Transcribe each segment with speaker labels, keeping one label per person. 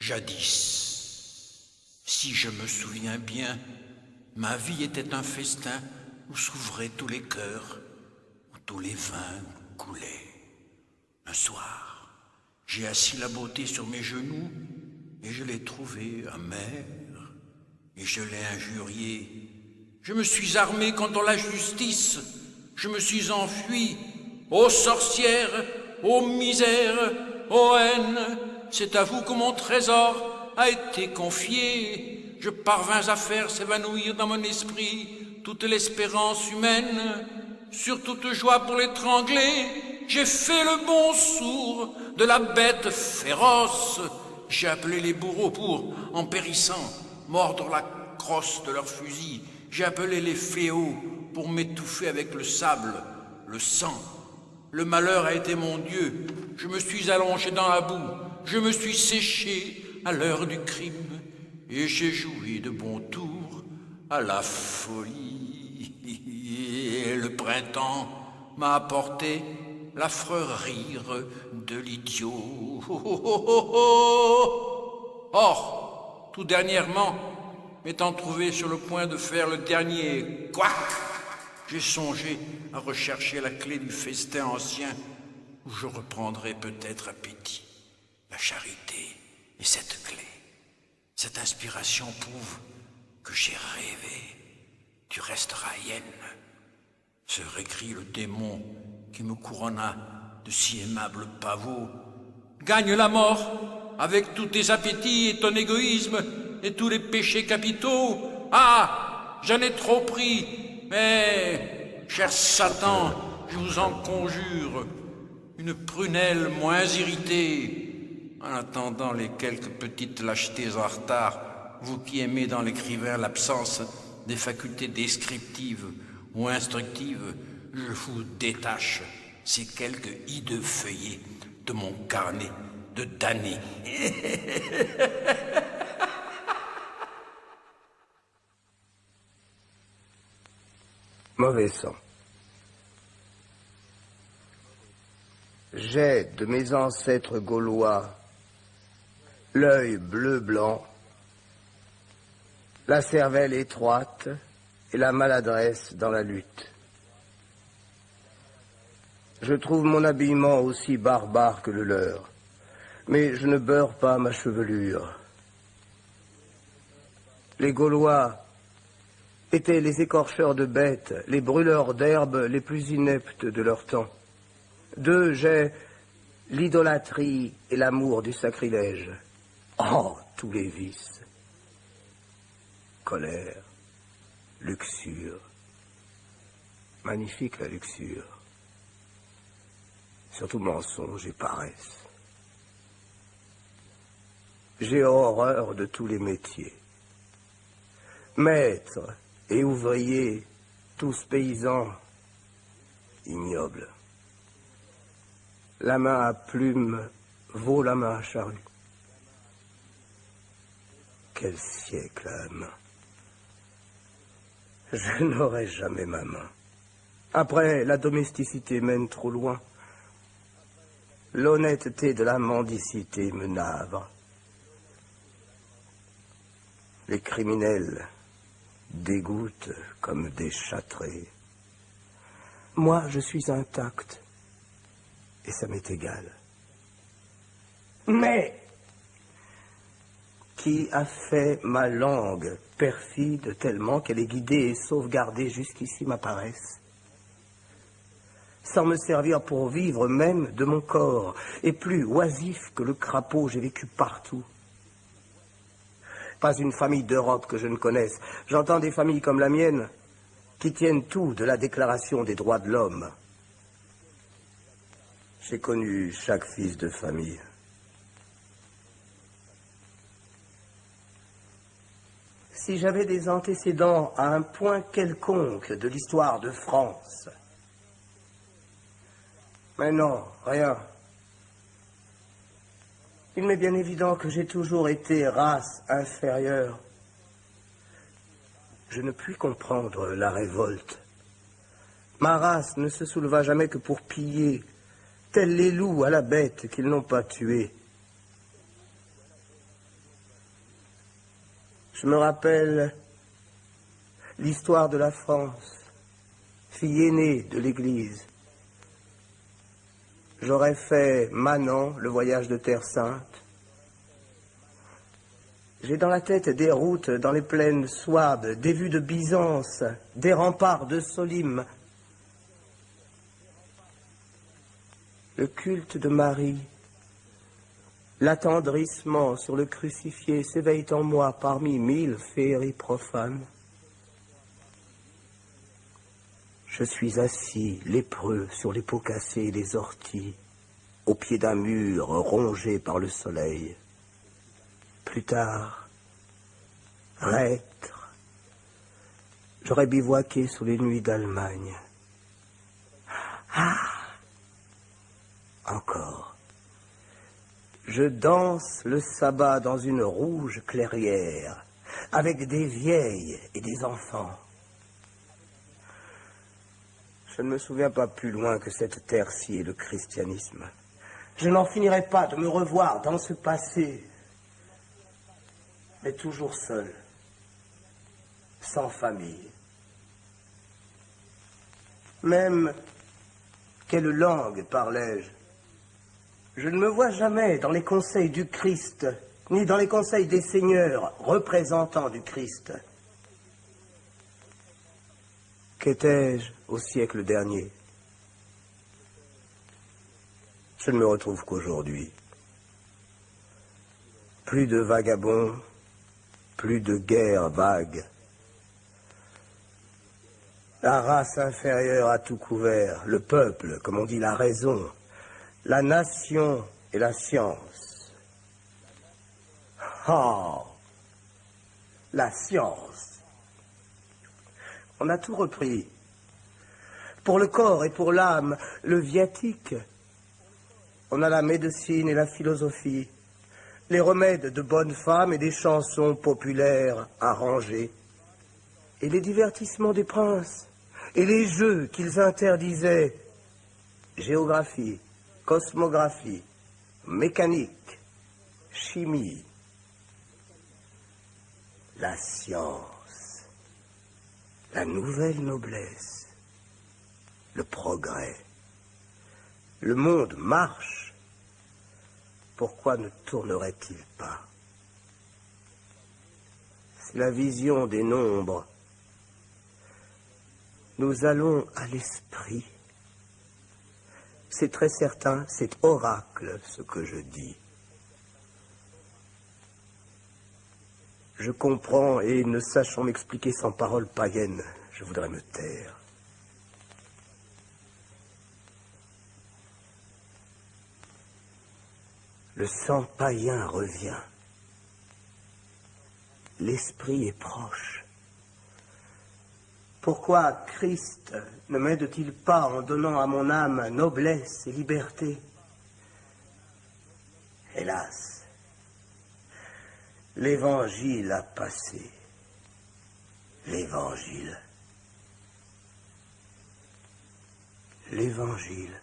Speaker 1: Jadis, si je me souviens bien, ma vie était un festin où s'ouvraient tous les cœurs, où tous les vins coulaient. Un soir, j'ai assis la beauté sur mes genoux et je l'ai trouvée amère et je l'ai injuriée. Je me suis armé contre la justice, je me suis enfui. Ô sorcière, ô misère, ô haine, c'est à vous que mon trésor a été confié. Je parvins à faire s'évanouir dans mon esprit toute l'espérance humaine. Sur toute joie pour l'étrangler, j'ai fait le bon sourd de la bête féroce. J'ai appelé les bourreaux pour, en périssant, mordre la crosse de leurs fusils. J'ai appelé les fléaux pour m'étouffer avec le sable, le sang. Le malheur a été mon Dieu. Je me suis allongé dans la boue. Je me suis séché à l'heure du crime. Et j'ai joué de bon tour à la folie. Et le printemps m'a apporté l'affreux rire de l'idiot. Or, tout dernièrement, m'étant trouvé sur le point de faire le dernier couac, j'ai songé à rechercher la clé du festin ancien où je reprendrai peut-être appétit. La charité est cette clé. Cette inspiration prouve que j'ai rêvé. Tu resteras hyène. Se récrie le démon qui me couronna de si aimables pavots. Gagne la mort avec tous tes appétits et ton égoïsme et tous les péchés capitaux. Ah, j'en ai trop pris. Mais, cher Satan, je vous en conjure, une prunelle moins irritée, en attendant les quelques petites lâchetés en retard, vous qui aimez dans l'écrivain l'absence des facultés descriptives ou instructives, je vous détache ces quelques hideux feuillets de mon carnet de damné.
Speaker 2: Mauvais sang. J'ai de mes ancêtres gaulois l'œil bleu-blanc, la cervelle étroite et la maladresse dans la lutte. Je trouve mon habillement aussi barbare que le leur, mais je ne beurre pas ma chevelure. Les Gaulois étaient les écorcheurs de bêtes, les brûleurs d'herbes les plus ineptes de leur temps. D'eux, j'ai l'idolâtrie et l'amour du sacrilège. Oh, tous les vices. Colère, luxure. Magnifique la luxure. Surtout mensonge et paresse. J'ai horreur de tous les métiers. Maîtres et ouvriers, tous paysans, ignobles. La main à plume vaut la main à charrue. Quel siècle à la main. Je n'aurai jamais ma main. Après, la domesticité mène trop loin. L'honnêteté de la mendicité me navre. Les criminels dégoûtent comme des châtrés. Moi, je suis intact, et ça m'est égal. Mais qui a fait ma langue perfide tellement qu'elle est guidée et sauvegardée jusqu'ici ma paresse, sans me servir pour vivre même de mon corps, et plus oisif que le crapaud, j'ai vécu partout. Pas une famille d'Europe que je ne connaisse. J'entends des familles comme la mienne qui tiennent tout de la Déclaration des droits de l'homme. J'ai connu chaque fils de famille. Si j'avais des antécédents à un point quelconque de l'histoire de France. Mais non, rien. Il m'est bien évident que j'ai toujours été race inférieure. Je ne puis comprendre la révolte. Ma race ne se souleva jamais que pour piller, tels les loups à la bête qu'ils n'ont pas tuée. Je me rappelle l'histoire de la France, fille aînée de l'Église. J'aurais fait Manon, le voyage de Terre Sainte. J'ai dans la tête des routes dans les plaines Souabes, des vues de Byzance, des remparts de Solim. Le culte de Marie, l'attendrissement sur le crucifié s'éveillent en moi parmi 1000 féeries profanes. Je suis assis, lépreux, sur les pots cassés et les orties, au pied d'un mur rongé par le soleil. Plus tard, reître, j'aurais bivouaqué sous les nuits d'Allemagne. Ah! Encore. Je danse le sabbat dans une rouge clairière, avec des vieilles et des enfants. Je ne me souviens pas plus loin que cette terre-ci et le christianisme. Je n'en finirai pas de me revoir dans ce passé, mais toujours seul, sans famille. Même quelle langue parlais-je? Je ne me vois jamais dans les conseils du Christ, ni dans les conseils des seigneurs, représentants du Christ. Qu'étais-je au siècle dernier? Je ne me retrouve qu'aujourd'hui. Plus de vagabonds, plus de guerres vagues. La race inférieure a tout couvert, le peuple, comme on dit, la raison, la nation et la science. Oh, la science. On a tout repris. Pour le corps et pour l'âme, le viatique. On a la médecine et la philosophie, les remèdes de bonnes femmes et des chansons populaires arrangées, et les divertissements des princes, et les jeux qu'ils interdisaient, géographie, cosmographie, mécanique, chimie, la science, la nouvelle noblesse, le progrès. Le monde marche. Pourquoi ne tournerait-il pas? C'est la vision des nombres. Nous allons à l'esprit. C'est très certain, c'est oracle ce que je dis. Je comprends et ne sachant m'expliquer sans paroles païennes, je voudrais me taire. Le sang païen revient. L'esprit est proche. Pourquoi Christ ne m'aide-t-il pas en donnant à mon âme noblesse et liberté? Hélas, l'Évangile a passé. L'Évangile. L'Évangile.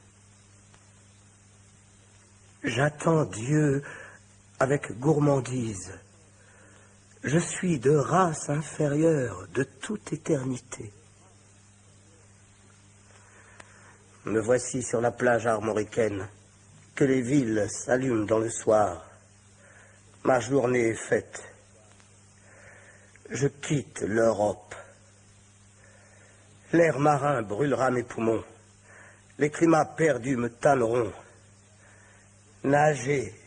Speaker 2: J'attends Dieu avec gourmandise. Je suis de race inférieure de toute éternité. Me voici sur la plage armoricaine, que les villes s'allument dans le soir. Ma journée est faite. Je quitte l'Europe. L'air marin brûlera mes poumons. Les climats perdus me tanneront. Nager,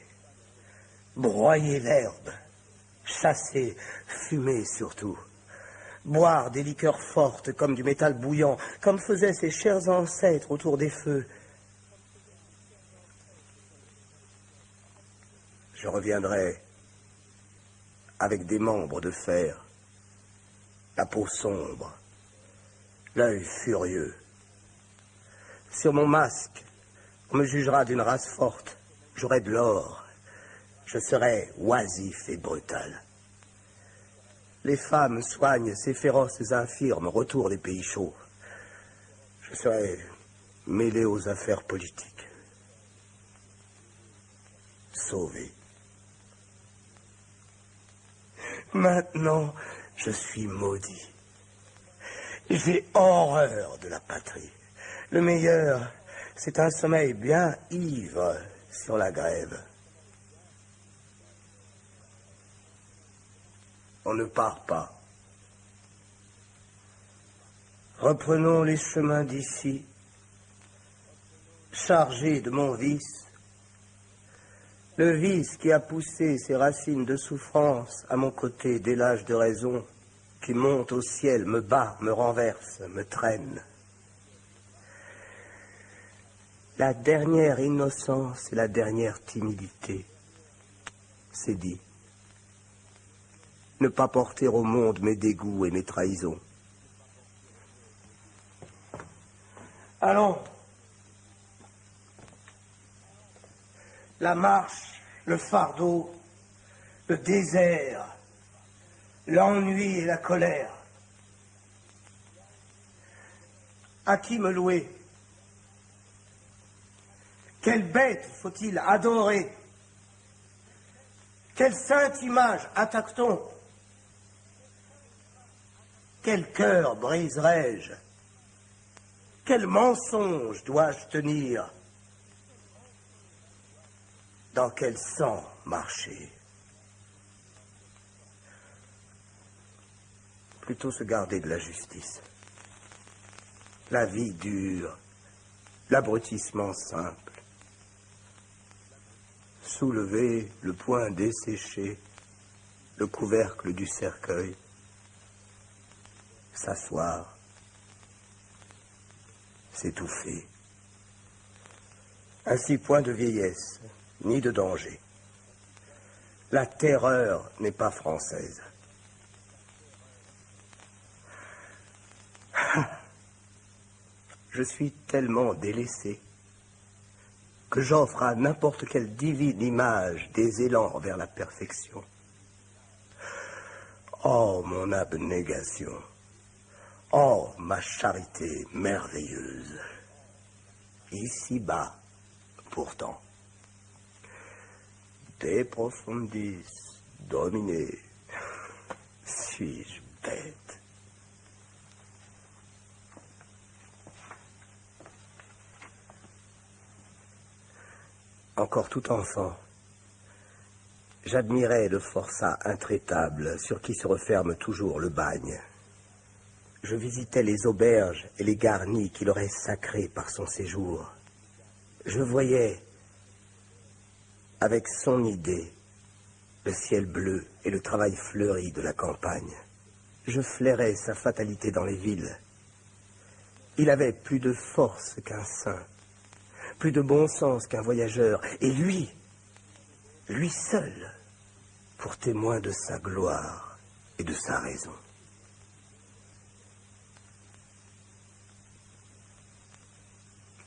Speaker 2: broyer l'herbe, chasser, fumer surtout, boire des liqueurs fortes comme du métal bouillant, comme faisaient ces chers ancêtres autour des feux. Je reviendrai avec des membres de fer, la peau sombre, l'œil furieux. Sur mon masque, on me jugera d'une race forte. J'aurai de l'or, je serai oisif et brutal. Les femmes soignent ces féroces infirmes, retour des pays chauds. Je serai mêlé aux affaires politiques. Sauvé. Maintenant, je suis maudit. J'ai horreur de la patrie. Le meilleur, c'est un sommeil bien ivre sur la grève. On ne part pas. Reprenons les chemins d'ici, chargés de mon vice, le vice qui a poussé ses racines de souffrance à mon côté dès l'âge de raison, qui monte au ciel, me bat, me renverse, me traîne. La dernière innocence et la dernière timidité, c'est dit. Ne pas porter au monde mes dégoûts et mes trahisons. Allons. La marche, le fardeau, le désert, l'ennui et la colère. À qui me louer? Quelle bête faut-il adorer? Quelle sainte image attaque-t-on? Quel cœur briserai-je? Quel mensonge dois-je tenir? Dans quel sang marcher? Plutôt se garder de la justice. La vie dure, l'abrutissement simple. Soulever le poing desséché, le couvercle du cercueil, s'asseoir, s'étouffer. Ainsi point de vieillesse, ni de danger. La terreur n'est pas française. Je suis tellement délaissé que j'offre à n'importe quelle divine image des élans vers la perfection. Oh, mon abnégation! Oh, ma charité merveilleuse! Ici-bas, pourtant. De profundis, dominé. Suis-je bête? Encore tout enfant, j'admirais le forçat intraitable sur qui se referme toujours le bagne. Je visitais les auberges et les garnis qu'il aurait sacrés par son séjour. Je voyais, avec son idée, le ciel bleu et le travail fleuri de la campagne. Je flairais sa fatalité dans les villes. Il avait plus de force qu'un saint, plus de bon sens qu'un voyageur, et lui seul, pour témoin de sa gloire et de sa raison.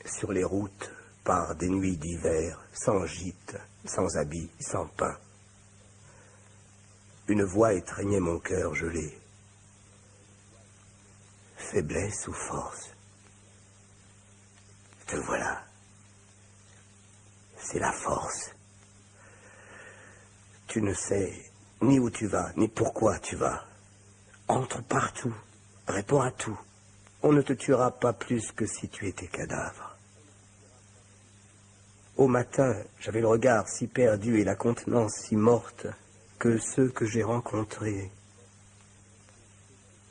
Speaker 2: Sur les routes, par des nuits d'hiver, sans gîte, sans habit, sans pain, une voix étreignait mon cœur gelé. Faiblesse ou force? Te voilà. C'est la force. Tu ne sais ni où tu vas, ni pourquoi tu vas. Entre partout, réponds à tout. On ne te tuera pas plus que si tu étais cadavre. Au matin, j'avais le regard si perdu et la contenance si morte que ceux que j'ai rencontrés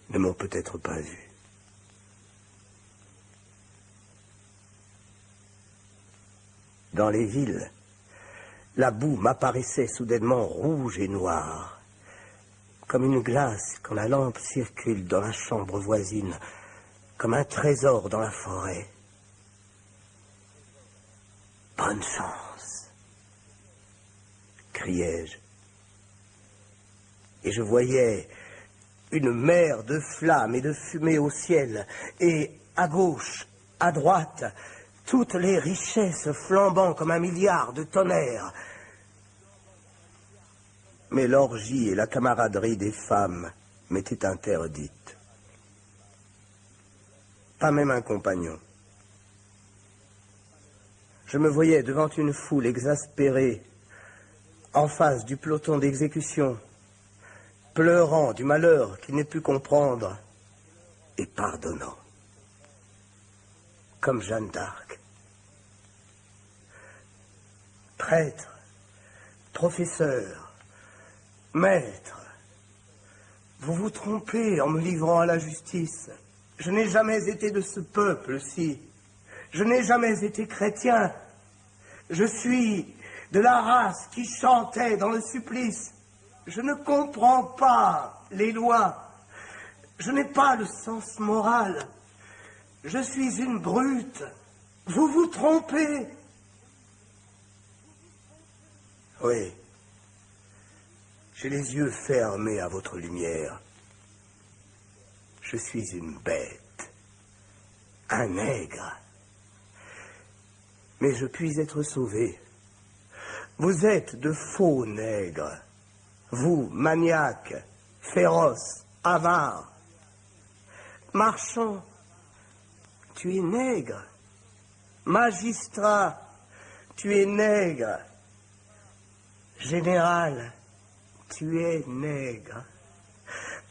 Speaker 2: ne m'ont peut-être pas vu. Dans les villes, la boue m'apparaissait soudainement rouge et noire, comme une glace quand la lampe circule dans la chambre voisine, comme un trésor dans la forêt. Bonne chance, criai-je. Et je voyais une mer de flammes et de fumée au ciel, et à gauche, à droite, toutes les richesses flambant comme un milliard de tonnerres. Mais l'orgie et la camaraderie des femmes m'étaient interdites. Pas même un compagnon. Je me voyais devant une foule exaspérée, en face du peloton d'exécution, pleurant du malheur qu'il n'ait pu comprendre et pardonnant, comme Jeanne d'Arc. Prêtre, professeur, maître, vous vous trompez en me livrant à la justice. Je n'ai jamais été de ce peuple-ci. Je n'ai jamais été chrétien. Je suis de la race qui chantait dans le supplice. Je ne comprends pas les lois. Je n'ai pas le sens moral. Je suis une brute. Vous vous trompez. Oui. J'ai les yeux fermés à votre lumière. Je suis une bête, un nègre. Mais je puis être sauvé. Vous êtes de faux nègres. Vous, maniaques, féroces, avares. Marchand, tu es nègre. Magistrat, tu es nègre. Général, tu es nègre.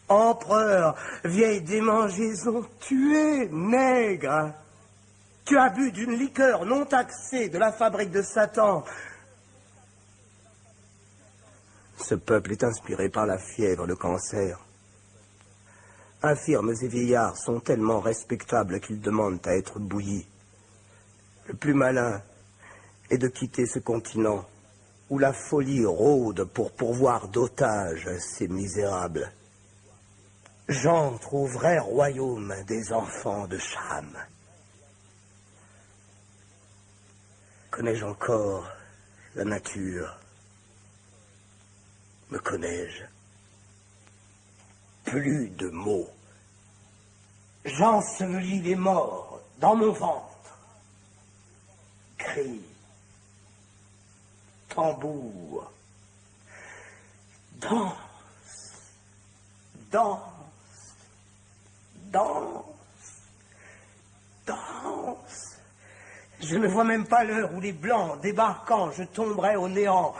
Speaker 2: Empereur, vieille démangeaison, tu es nègre. Tu as bu d'une liqueur non taxée de la fabrique de Satan. Ce peuple est inspiré par la fièvre, le cancer. Infirmes et vieillards sont tellement respectables qu'ils demandent à être bouillis. Le plus malin est de quitter ce continent où la folie rôde pour pourvoir d'otages ces misérables. J'entre au vrai royaume des enfants de Cham. Connais-je encore la nature? Me connais-je? Plus de mots. J'ensevelis les morts dans mon ventre. Cris, tambour, danse, danse, danse, danse. Je ne vois même pas l'heure où les Blancs, débarquant, je tomberai au néant.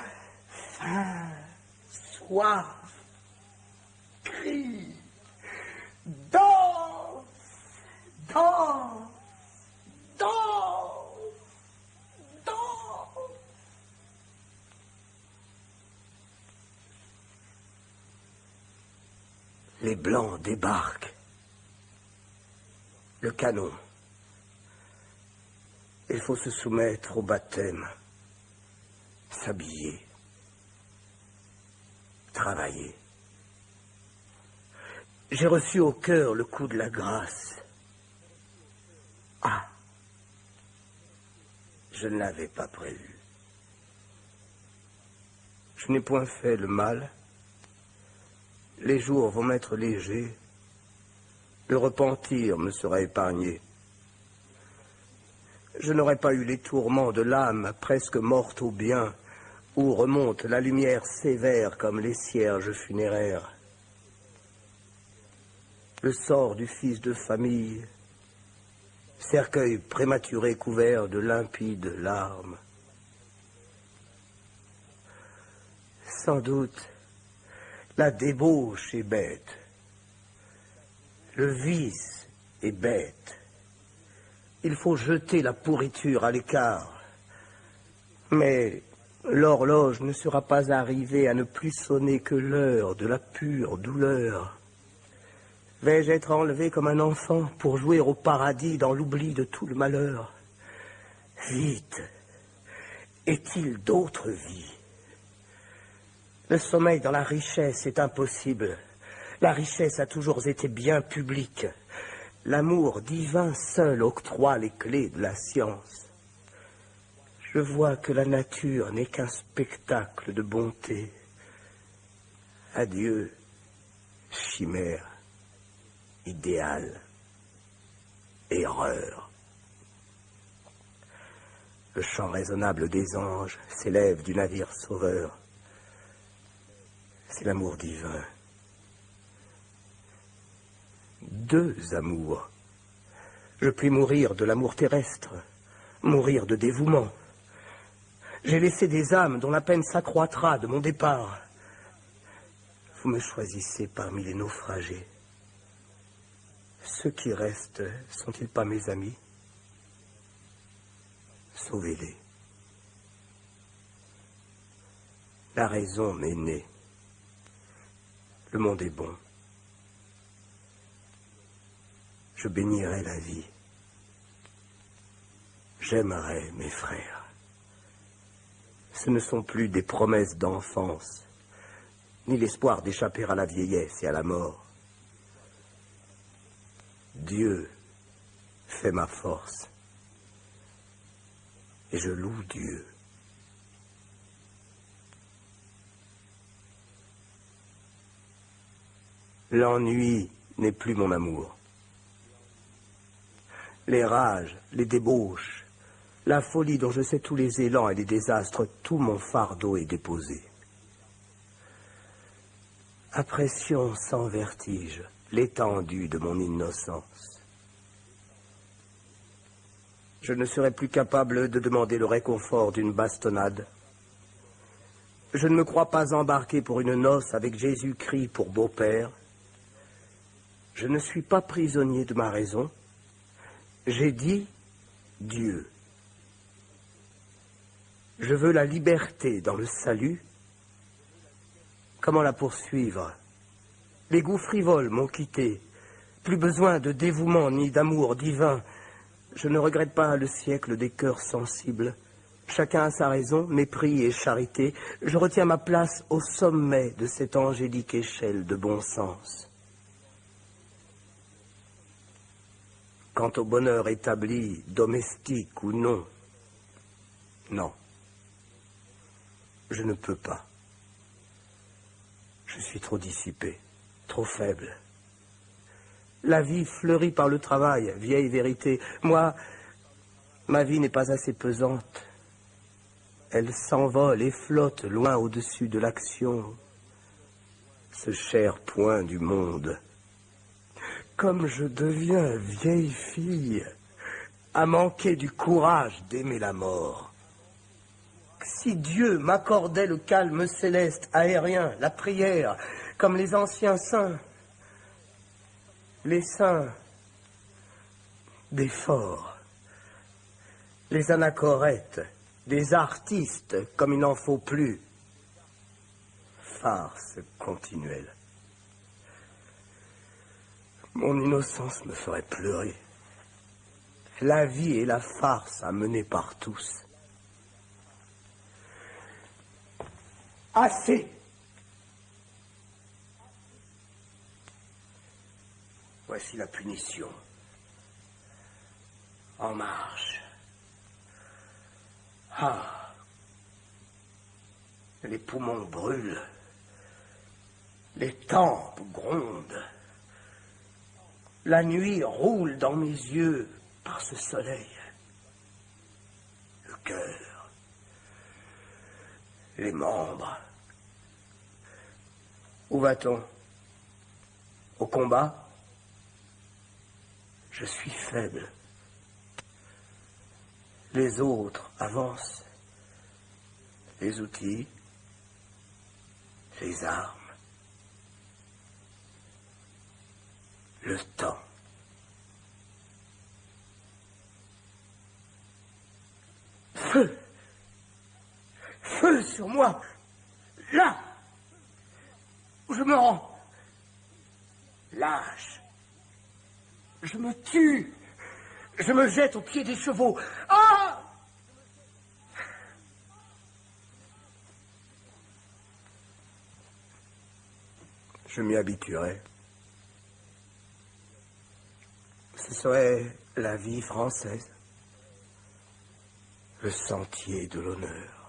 Speaker 2: Faim, soif, cri, danse, danse, danse, danse. Les Blancs débarquent. Le canon. Il faut se soumettre au baptême, s'habiller, travailler. J'ai reçu au cœur le coup de la grâce. Ah, je ne l'avais pas prévu. Je n'ai point fait le mal. Les jours vont m'être légers. Le repentir me sera épargné. Je n'aurais pas eu les tourments de l'âme presque morte au bien, où remonte la lumière sévère comme les cierges funéraires. Le sort du fils de famille, cercueil prématuré couvert de limpides larmes. Sans doute, la débauche est bête, le vice est bête. Il faut jeter la pourriture à l'écart. Mais l'horloge ne sera pas arrivée à ne plus sonner que l'heure de la pure douleur. Vais-je être enlevé comme un enfant pour jouer au paradis dans l'oubli de tout le malheur? Vite, est-il d'autres vies? Le sommeil dans la richesse est impossible. La richesse a toujours été bien publique. L'amour divin seul octroie les clés de la science. Je vois que la nature n'est qu'un spectacle de bonté. Adieu, chimère, idéal, erreur. Le chant raisonnable des anges s'élève du navire sauveur. C'est l'amour divin. Deux amours. Je puis mourir de l'amour terrestre, mourir de dévouement. J'ai laissé des âmes dont la peine s'accroîtra de mon départ. Vous me choisissez parmi les naufragés. Ceux qui restent, sont-ils pas mes amis? Sauvez-les. La raison m'est née. Le monde est bon. Je bénirai la vie. J'aimerai mes frères. Ce ne sont plus des promesses d'enfance, ni l'espoir d'échapper à la vieillesse et à la mort. Dieu fait ma force, et je loue Dieu. L'ennui n'est plus mon amour. Les rages, les débauches, la folie dont je sais tous les élans et les désastres, tout mon fardeau est déposé. Apprécions sans vertige l'étendue de mon innocence. Je ne serai plus capable de demander le réconfort d'une bastonnade. Je ne me crois pas embarqué pour une noce avec Jésus-Christ pour beau-père. Je ne suis pas prisonnier de ma raison. J'ai dit Dieu. Je veux la liberté dans le salut. Comment la poursuivre? Les goûts frivoles m'ont quitté. Plus besoin de dévouement ni d'amour divin. Je ne regrette pas le siècle des cœurs sensibles. Chacun a sa raison, mépris et charité. Je retiens ma place au sommet de cette angélique échelle de bon sens. Quant au bonheur établi, domestique ou non, non, je ne peux pas. Je suis trop dissipé, trop faible. La vie fleurit par le travail, vieille vérité. Moi, ma vie n'est pas assez pesante. Elle s'envole et flotte loin au-dessus de l'action. Ce cher point du monde. Comme je deviens vieille fille, à manquer du courage d'aimer la mort. Si Dieu m'accordait le calme céleste, aérien, la prière, comme les anciens saints, les saints des forts, les anachorètes, des artistes comme il n'en faut plus. Farce continuelle. Mon innocence me ferait pleurer. La vie est la farce à mener par tous. Assez! Voici la punition. En marche. Ah! Les poumons brûlent. Les tempes grondent. La nuit roule dans mes yeux par ce soleil. Le cœur. Les membres. Où va-t-on? Au combat? Je suis faible. Les autres avancent. Les outils, les armes, le temps. Feu! Feu sur moi! Là! Où je me rends! Lâche! Je me tue! Je me jette aux pieds des chevaux! Ah! Je m'y habituerai. Ce serait la vie française, le sentier de l'honneur.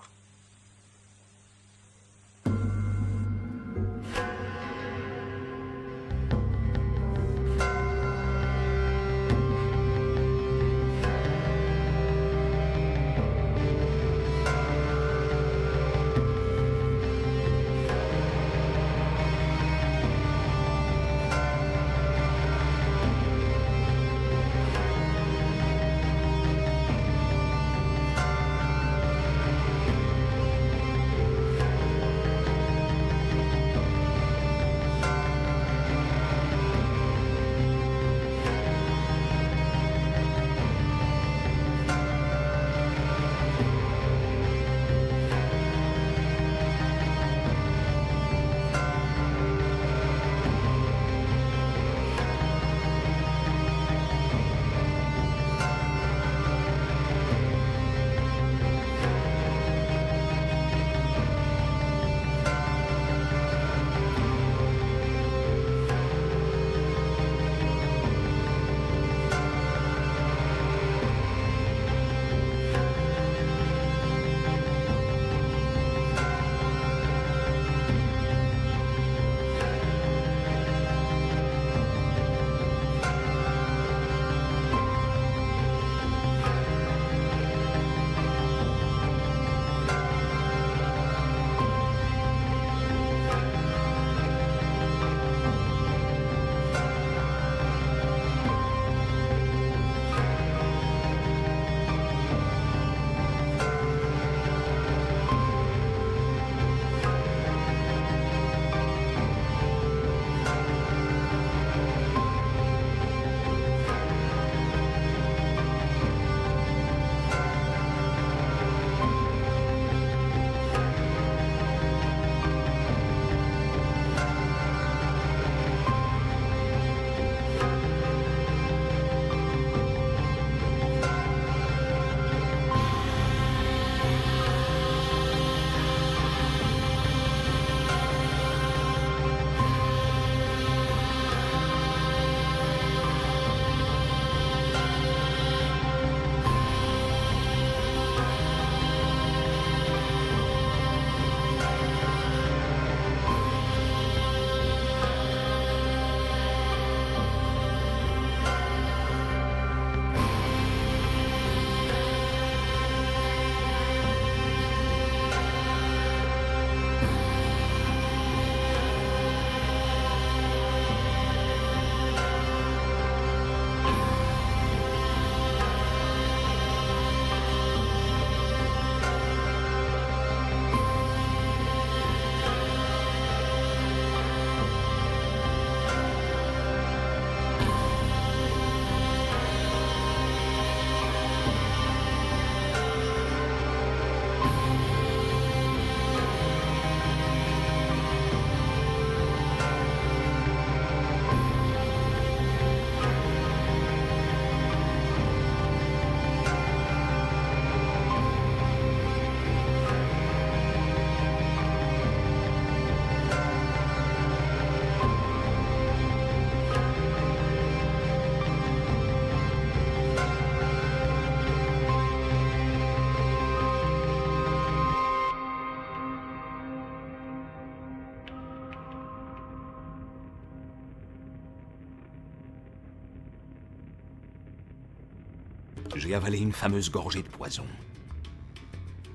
Speaker 3: J'ai avalé une fameuse gorgée de poison.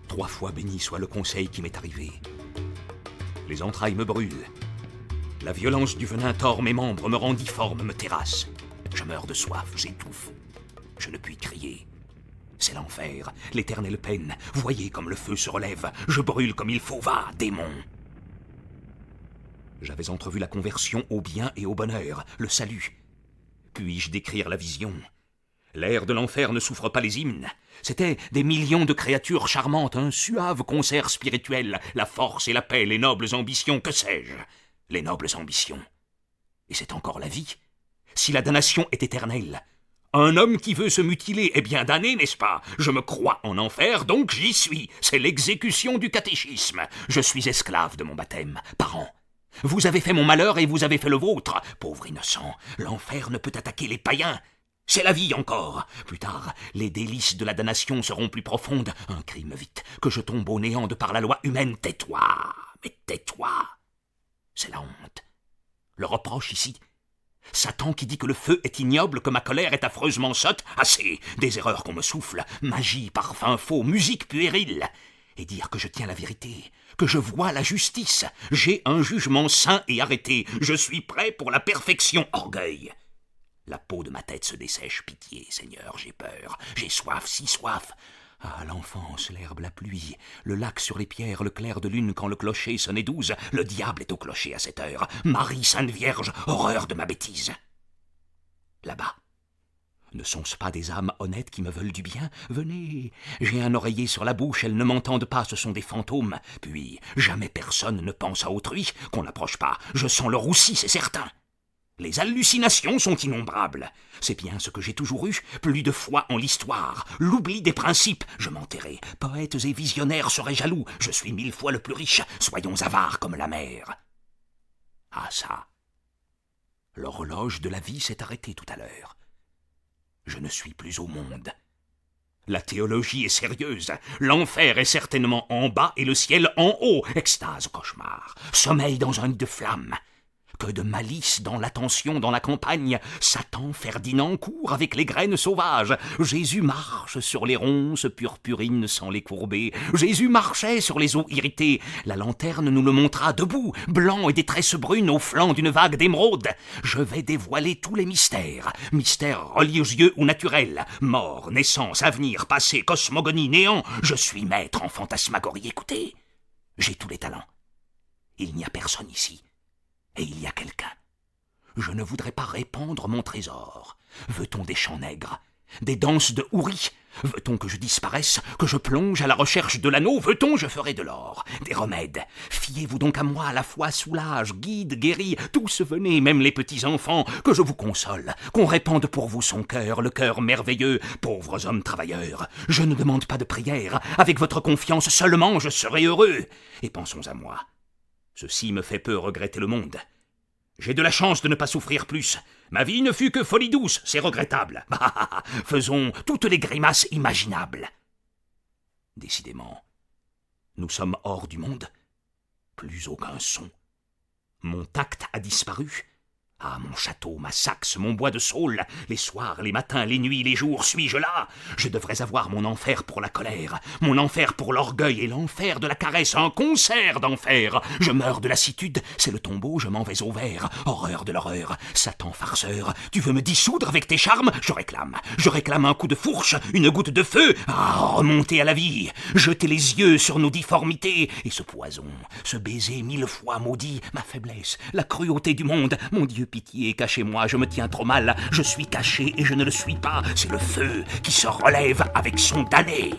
Speaker 3: 3 fois béni soit le conseil qui m'est arrivé. Les entrailles me brûlent. La violence du venin tord mes membres, me rend difforme, me terrasse. Je meurs de soif, j'étouffe. Je ne puis crier. C'est l'enfer, l'éternelle peine. Voyez comme le feu se relève. Je brûle comme il faut. Va, démon! J'avais entrevu la conversion au bien et au bonheur, le salut. Puis-je décrire la vision? L'air de l'enfer ne souffre pas les hymnes. C'étaient des millions de créatures charmantes, un suave concert spirituel, la force et la paix, les nobles ambitions, que sais-je? Les nobles ambitions. Et c'est encore la vie. Si la damnation est éternelle, un homme qui veut se mutiler est bien damné, n'est-ce pas? Je me crois en enfer, donc j'y suis. C'est l'exécution du catéchisme. Je suis esclave de mon baptême. Parents, vous avez fait mon malheur et vous avez fait le vôtre. Pauvre innocent, l'enfer ne peut attaquer les païens. C'est la vie encore. Plus tard, les délices de la damnation seront plus profondes. Un crime vite, que je tombe au néant de par la loi humaine. Tais-toi, mais tais-toi. C'est la honte. Le reproche ici. Satan qui dit que le feu est ignoble, que ma colère est affreusement sotte. Assez, des erreurs qu'on me souffle. Magie, parfum faux, musique puérile. Et dire que je tiens la vérité, que je vois la justice. J'ai un jugement saint et arrêté. Je suis prêt pour la perfection. Orgueil. La peau de ma tête se dessèche. Pitié, Seigneur, j'ai peur. J'ai soif, si soif. Ah, l'enfance, l'herbe, la pluie, le lac sur les pierres, le clair de lune quand le clocher sonnait 12. Le diable est au clocher à cette heure. Marie, Sainte Vierge, horreur de ma bêtise. Là-bas, ne sont-ce pas des âmes honnêtes qui me veulent du bien? Venez, j'ai un oreiller sur la bouche, elles ne m'entendent pas, ce sont des fantômes. Puis, jamais personne ne pense à autrui, qu'on n'approche pas. Je sens le roussi, c'est certain. Les hallucinations sont innombrables. C'est bien ce que j'ai toujours eu, plus de foi en l'histoire, l'oubli des principes. Je m'enterrai. Poètes et visionnaires seraient jaloux. Je suis 1000 fois le plus riche. Soyons avares comme la mer. Ah ça, l'horloge de la vie s'est arrêtée tout à l'heure. Je ne suis plus au monde. La théologie est sérieuse. L'enfer est certainement en bas et le ciel en haut. Extase, cauchemar. Sommeil dans un nid de flammes. Que de malice dans l'attention dans la campagne. Satan, Ferdinand court avec les graines sauvages. Jésus marche sur les ronces purpurines sans les courber. Jésus marchait sur les eaux irritées. La lanterne nous le montra debout, blanc et des tresses brunes au flanc d'une vague d'émeraude. Je vais dévoiler tous les mystères. Mystères religieux ou naturels. Mort, naissance, avenir, passé, cosmogonie, néant. Je suis maître en fantasmagorie. Écoutez, j'ai tous les talents. Il n'y a personne ici. Et il y a quelqu'un. Je ne voudrais pas répandre mon trésor. Veut-on des chants nègres, des danses de houris? Veut-on que je disparaisse, que je plonge à la recherche de l'anneau? Veut-on, je ferai de l'or, des remèdes. Fiez-vous donc à moi, à la fois soulage, guide, guérit. Tous venez, même les petits enfants, que je vous console, qu'on répande pour vous son cœur, le cœur merveilleux, pauvres hommes travailleurs. Je ne demande pas de prière. Avec votre confiance seulement, je serai heureux. Et pensons à moi. Ceci me fait peu regretter le monde. J'ai de la chance de ne pas souffrir plus. Ma vie ne fut que folie douce, c'est regrettable. Bah, faisons toutes les grimaces imaginables. Décidément, nous sommes hors du monde. Plus aucun son. Mon tact a disparu. Ah, mon château, ma Saxe, mon bois de saule, les soirs, les matins, les nuits, les jours, suis-je là? Je devrais avoir mon enfer pour la colère, mon enfer pour l'orgueil et l'enfer de la caresse, un concert d'enfer. Je meurs de lassitude, c'est le tombeau, je m'en vais au vert. Horreur de l'horreur, Satan farceur, tu veux me dissoudre avec tes charmes? Je réclame un coup de fourche, une goutte de feu. Ah, remonter à la vie, jeter les yeux sur nos difformités. Et ce poison, ce baiser 1000 fois maudit, ma faiblesse, la cruauté du monde, mon Dieu, pitié, cachez-moi, je me tiens trop mal, je suis caché et je ne le suis pas, c'est le feu qui se relève avec son damné.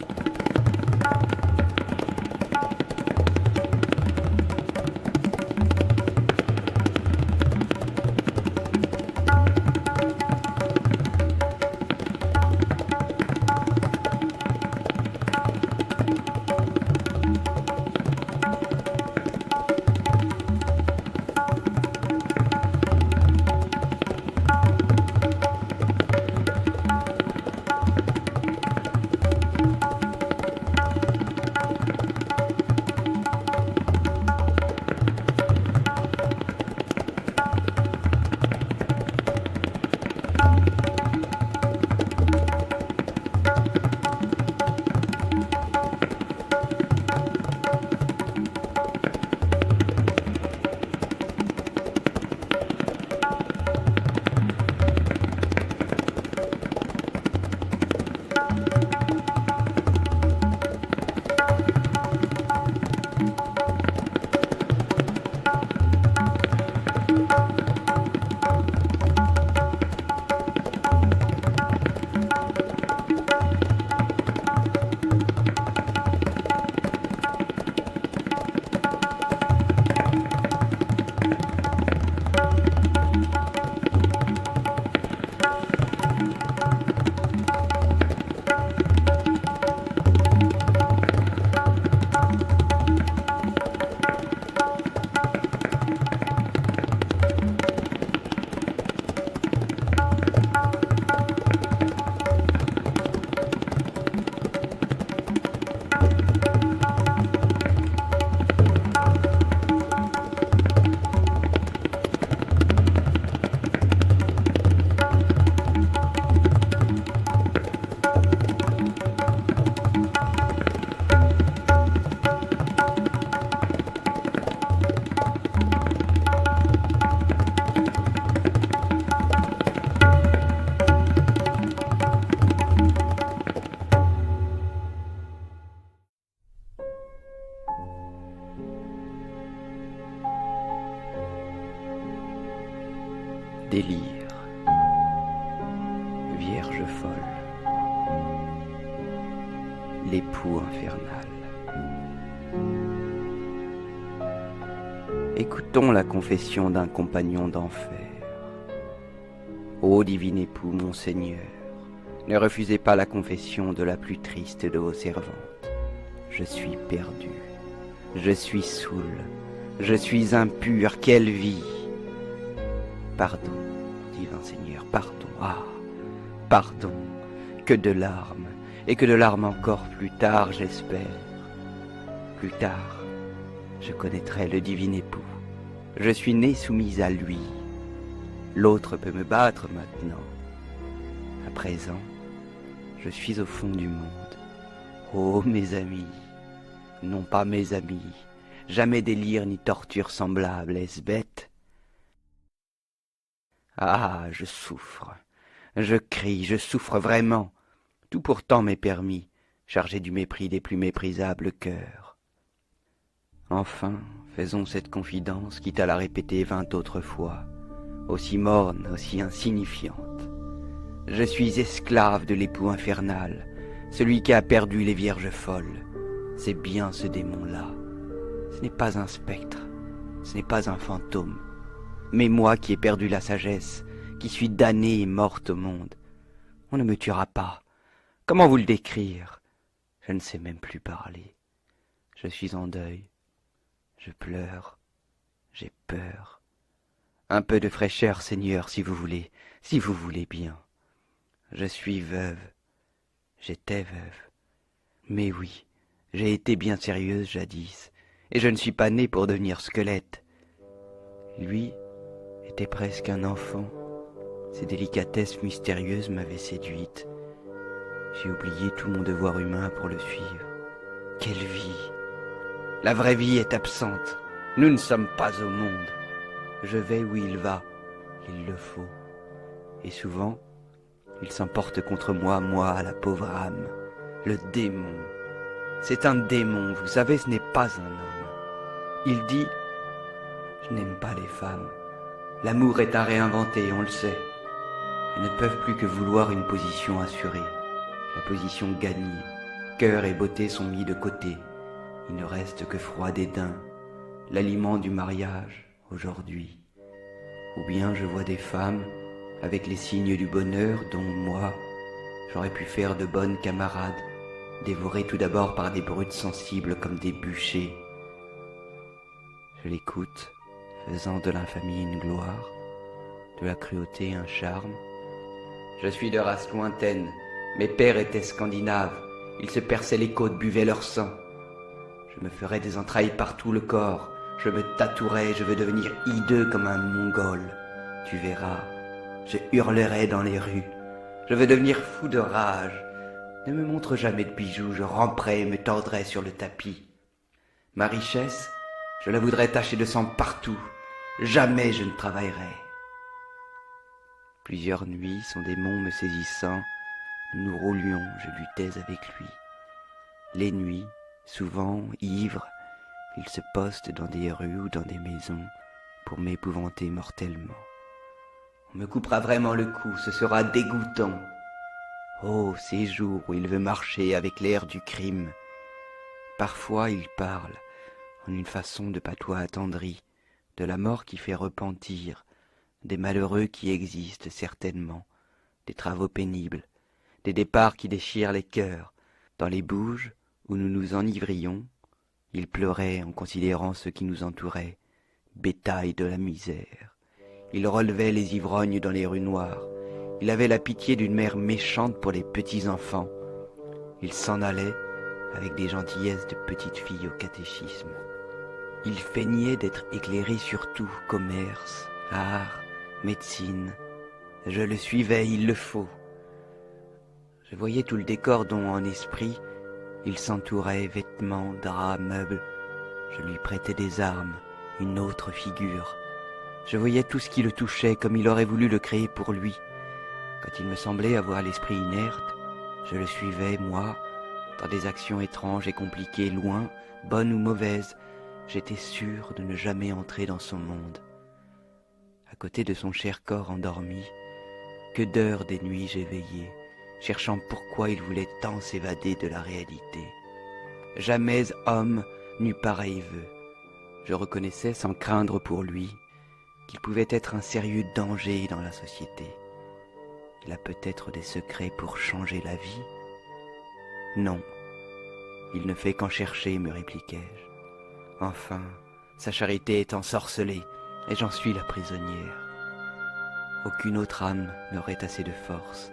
Speaker 4: Délire, vierge folle, l'époux infernal. Écoutons la confession d'un compagnon d'enfer. Ô divin époux, mon Seigneur, ne refusez pas la confession de la plus triste de vos servantes. Je suis perdu, je suis saoul, je suis impur, quelle vie! Pardon, divin Seigneur, pardon, ah, pardon, que de larmes, et que de larmes encore plus tard, j'espère. Plus tard, je connaîtrai le divin époux. Je suis né soumise à lui. L'autre peut me battre maintenant. À présent, je suis au fond du monde. Oh, mes amis, non pas mes amis, jamais délire ni torture semblable, est-ce bête? Ah, je souffre, je crie, je souffre vraiment. Tout pourtant m'est permis, chargé du mépris des plus méprisables cœurs. Enfin, faisons cette confidence, quitte à la répéter 20 autres fois, aussi morne, aussi insignifiante. Je suis esclave de l'époux infernal, celui qui a perdu les vierges folles. C'est bien ce démon-là. Ce n'est pas un spectre, ce n'est pas un fantôme, mais moi qui ai perdu la sagesse, qui suis damnée et morte au monde. On ne me tuera pas. Comment vous le décrire? Je ne sais même plus parler. Je suis en deuil. Je pleure. J'ai peur. Un peu de fraîcheur, Seigneur, si vous voulez bien. Je suis veuve. J'étais veuve. Mais oui, j'ai été bien sérieuse jadis, et je ne suis pas née pour devenir squelette. Lui était presque un enfant. Ses délicatesses mystérieuses m'avaient séduite. J'ai oublié tout mon devoir humain pour le suivre. Quelle vie! La vraie vie est absente. Nous ne sommes pas au monde. Je vais où il va, il le faut. Et souvent, il s'emporte contre moi, la pauvre âme. Le démon. C'est un démon, vous savez, ce n'est pas un homme. Il dit, je n'aime pas les femmes. L'amour est à réinventer, on le sait. Elles ne peuvent plus que vouloir une position assurée. La position gagnée. Cœur et beauté sont mis de côté. Il ne reste que froid dédain, l'aliment du mariage, aujourd'hui. Ou bien je vois des femmes, avec les signes du bonheur dont moi, j'aurais pu faire de bonnes camarades, dévorées tout d'abord par des brutes sensibles comme des bûchers. Je l'écoute, faisant de l'infamie une gloire, de la cruauté un charme. Je suis de race lointaine, mes pères étaient scandinaves, ils se perçaient les côtes, buvaient leur sang. Je me ferais des entrailles par tout le corps, je me tatouerais, je veux devenir hideux comme un mongol. Tu verras, je hurlerai dans les rues, je veux devenir fou de rage. Ne me montre jamais de bijoux, je ramperai et me tordrai sur le tapis. Ma richesse, je la voudrais tacher de sang partout, jamais je ne travaillerai. Plusieurs nuits, son démon me saisissant, nous nous roulions, je luttais avec lui. Les nuits, souvent, ivre, il se poste dans des rues ou dans des maisons pour m'épouvanter mortellement. On me coupera vraiment le cou, ce sera dégoûtant. Oh, ces jours où il veut marcher avec l'air du crime. Parfois il parle, en une façon de patois attendri, de la mort qui fait repentir, des malheureux qui existent certainement, des travaux pénibles, des départs qui déchirent les cœurs. Dans les bouges où nous nous enivrions, il pleurait en considérant ceux qui nous entouraient, bétail de la misère. Il relevait les ivrognes dans les rues noires. Il avait la pitié d'une mère méchante pour les petits enfants. Il s'en allait avec des gentillesses de petite fille au catéchisme. Il feignait d'être éclairé sur tout, commerce, art, médecine. Je le suivais, il le faut. Je voyais tout le décor dont, en esprit, il s'entourait, vêtements, draps, meubles. Je lui prêtais des armes, une autre figure. Je voyais tout ce qui le touchait comme il aurait voulu le créer pour lui. Quand il me semblait avoir l'esprit inerte, je le suivais, moi, dans des actions étranges et compliquées, loin, bonnes ou mauvaises. J'étais sûr de ne jamais entrer dans son monde. à côté de son cher corps endormi. Que d'heures des nuits j'ai veillé, cherchant pourquoi il voulait tant s'évader de la réalité. Jamais homme n'eut pareil vœu. Je reconnaissais sans craindre pour lui qu'il pouvait être un sérieux danger dans la société. Il a peut-être des secrets pour changer la vie? Non, il ne fait qu'en chercher, me répliquai-je. Enfin, sa charité est ensorcelée, et j'en suis la prisonnière. Aucune autre âme n'aurait assez de force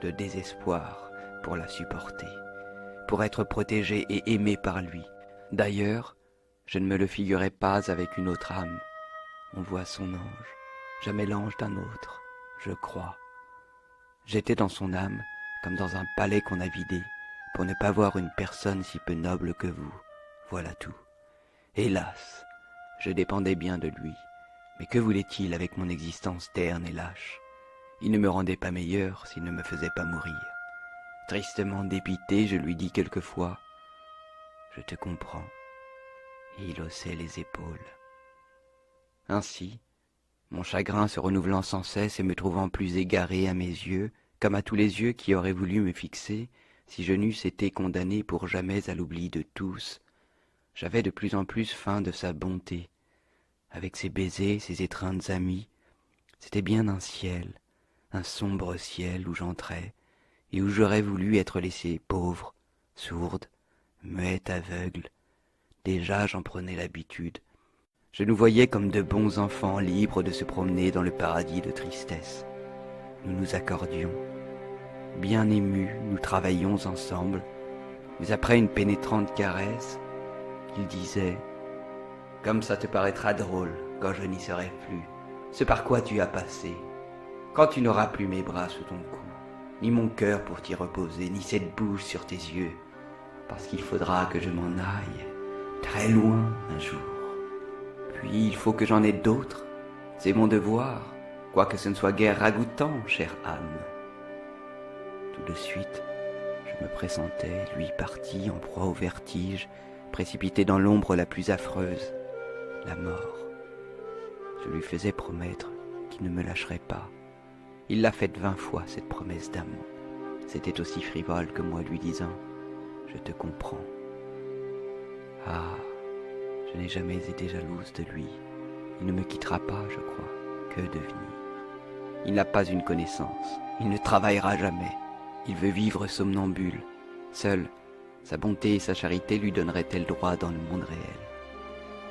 Speaker 4: de désespoir pour la supporter, pour être protégée et aimée par lui. D'ailleurs, je ne me le figurais pas avec une autre âme. On voit son ange, jamais l'ange d'un autre, je crois. J'étais dans son âme comme dans un palais qu'on a vidé, pour ne pas voir une personne si peu noble que vous. Voilà tout. Hélas, je dépendais bien de lui. Mais que voulait-il avec mon existence terne et lâche? Il ne me rendait pas meilleur s'il ne me faisait pas mourir. Tristement dépité, je lui dis quelquefois « Je te comprends ». Et il haussait les épaules. Ainsi, mon chagrin se renouvelant sans cesse et me trouvant plus égaré à mes yeux, comme à tous les yeux qui auraient voulu me fixer, si je n'eusse été condamné pour jamais à l'oubli de tous, j'avais de plus en plus faim de sa bonté. Avec ses baisers, ses étreintes amies, c'était bien un ciel, un sombre ciel où j'entrais, et où j'aurais voulu être laissé pauvre, sourde, muette, aveugle. Déjà j'en prenais l'habitude. Je nous voyais comme de bons enfants libres de se promener dans le paradis de tristesse. Nous nous accordions. Bien émus, nous travaillions ensemble, mais après une pénétrante caresse, il disait « Comme ça te paraîtra drôle quand je n'y serai plus, ce par quoi tu as passé, quand tu n'auras plus mes bras sous ton cou, ni mon cœur pour t'y reposer, ni cette bouche sur tes yeux, parce qu'il faudra que je m'en aille, très loin un jour. Puis il faut que j'en aie d'autres, c'est mon devoir, quoique ce ne soit guère ragoûtant, chère âme. » Tout de suite, je me pressentais, lui parti en proie au vertige, précipité dans l'ombre la plus affreuse, la mort. Je lui faisais promettre qu'il ne me lâcherait pas. Il l'a faite 20 fois, cette promesse d'amour. C'était aussi frivole que moi lui disant « Je te comprends ». Ah, je n'ai jamais été jalouse de lui. Il ne me quittera pas, je crois. Que devenir? Il n'a pas une connaissance. Il ne travaillera jamais. Il veut vivre somnambule. Seul, sa bonté et sa charité lui donneraient-elles droit dans le monde réel?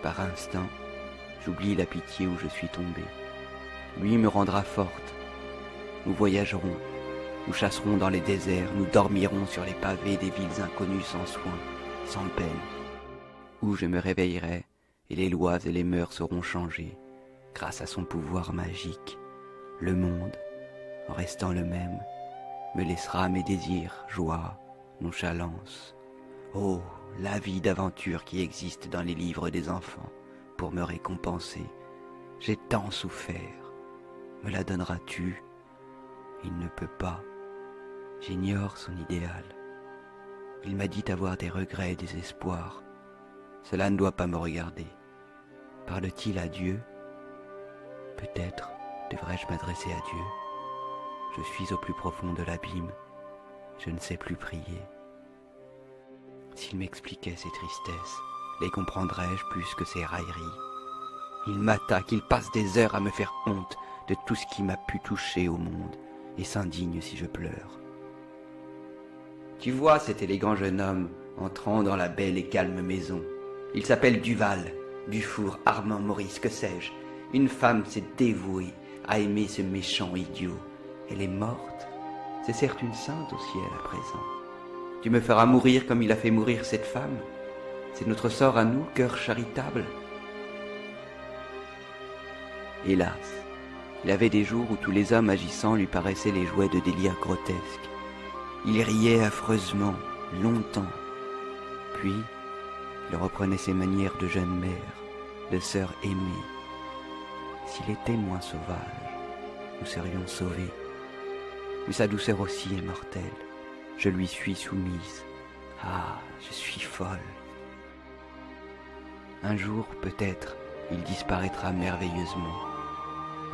Speaker 4: Par instant, j'oublie la pitié où je suis tombé. Lui me rendra forte. Nous voyagerons, nous chasserons dans les déserts, nous dormirons sur les pavés des villes inconnues sans soin, sans peine, où je me réveillerai et les lois et les mœurs seront changées grâce à son pouvoir magique. Le monde, en restant le même, me laissera mes désirs, joie, nonchalance. Oh, la vie d'aventure qui existe dans les livres des enfants pour me récompenser. J'ai tant souffert. Me la donneras-tu? Il ne peut pas. J'ignore son idéal. Il m'a dit avoir des regrets et des espoirs. Cela ne doit pas me regarder. Parle-t-il à Dieu? Peut-être devrais-je m'adresser à Dieu. Je suis au plus profond de l'abîme. Je ne sais plus prier. S'il m'expliquait ses tristesses, les comprendrais-je plus que ses railleries? Il m'attaque, il passe des heures à me faire honte de tout ce qui m'a pu toucher au monde, et s'indigne si je pleure. Tu vois cet élégant jeune homme entrant dans la belle et calme maison. Il s'appelle Duval, Dufour, Armand, Maurice, que sais-je. Une femme s'est dévouée à aimer ce méchant idiot. Elle est morte. C'est certes une sainte au ciel à présent. Tu me feras mourir comme il a fait mourir cette femme. C'est notre sort à nous, cœur charitable. Hélas, il avait des jours où tous les hommes agissants lui paraissaient les jouets de délire grotesques. Il riait affreusement, longtemps. Puis, il reprenait ses manières de jeune mère, de sœur aimée. S'il était moins sauvage, nous serions sauvés. Mais sa douceur aussi est mortelle. Je lui suis soumise. Ah, je suis folle. Un jour, peut-être, il disparaîtra merveilleusement.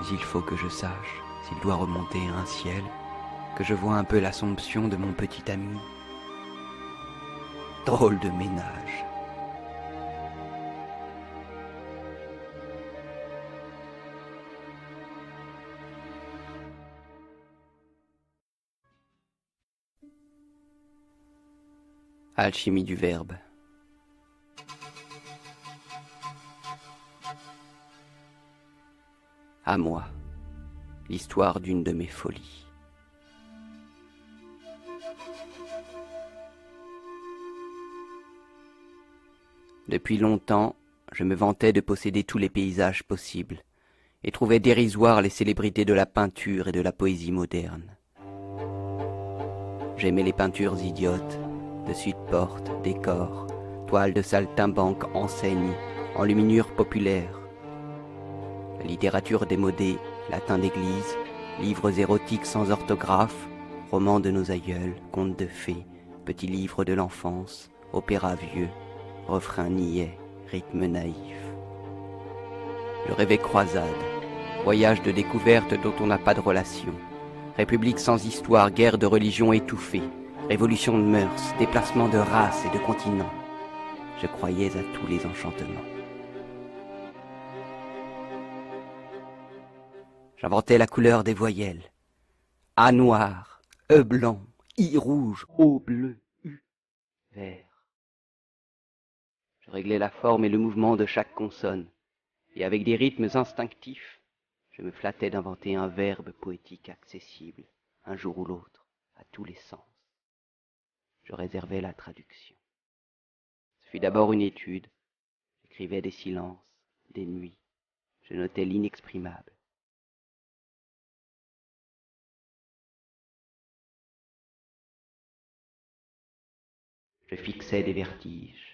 Speaker 4: Mais il faut que je sache, s'il doit remonter à un ciel, que je vois un peu l'Assomption de mon petit ami. Drôle de ménage. Alchimie du verbe. À moi, l'histoire d'une de mes folies. Depuis longtemps, je me vantais de posséder tous les paysages possibles, et trouvais dérisoires les célébrités de la peinture et de la poésie moderne. J'aimais les peintures idiotes, dessus de portes, décors, toiles de saltimbanque, enseignes, enluminures populaires. La littérature démodée, latin d'église, livres érotiques sans orthographe, romans de nos aïeuls, contes de fées, petits livres de l'enfance, opéras vieux, refrains niais, rythme naïf. Je rêvais croisade, voyage de découverte dont on n'a pas de relation, république sans histoire, guerre de religion étouffée, révolution de mœurs, déplacement de races et de continents. Je croyais à tous les enchantements. J'inventais la couleur des voyelles. A noir, E blanc, I rouge, O bleu, U vert. Je réglais la forme et le mouvement de chaque consonne, et avec des rythmes instinctifs, je me flattais d'inventer un verbe poétique accessible, un jour ou l'autre, à tous les sens. Je réservais la traduction. Ce fut d'abord une étude. J'écrivais des silences, des nuits. Je notais l'inexprimable. Je fixais des vertiges.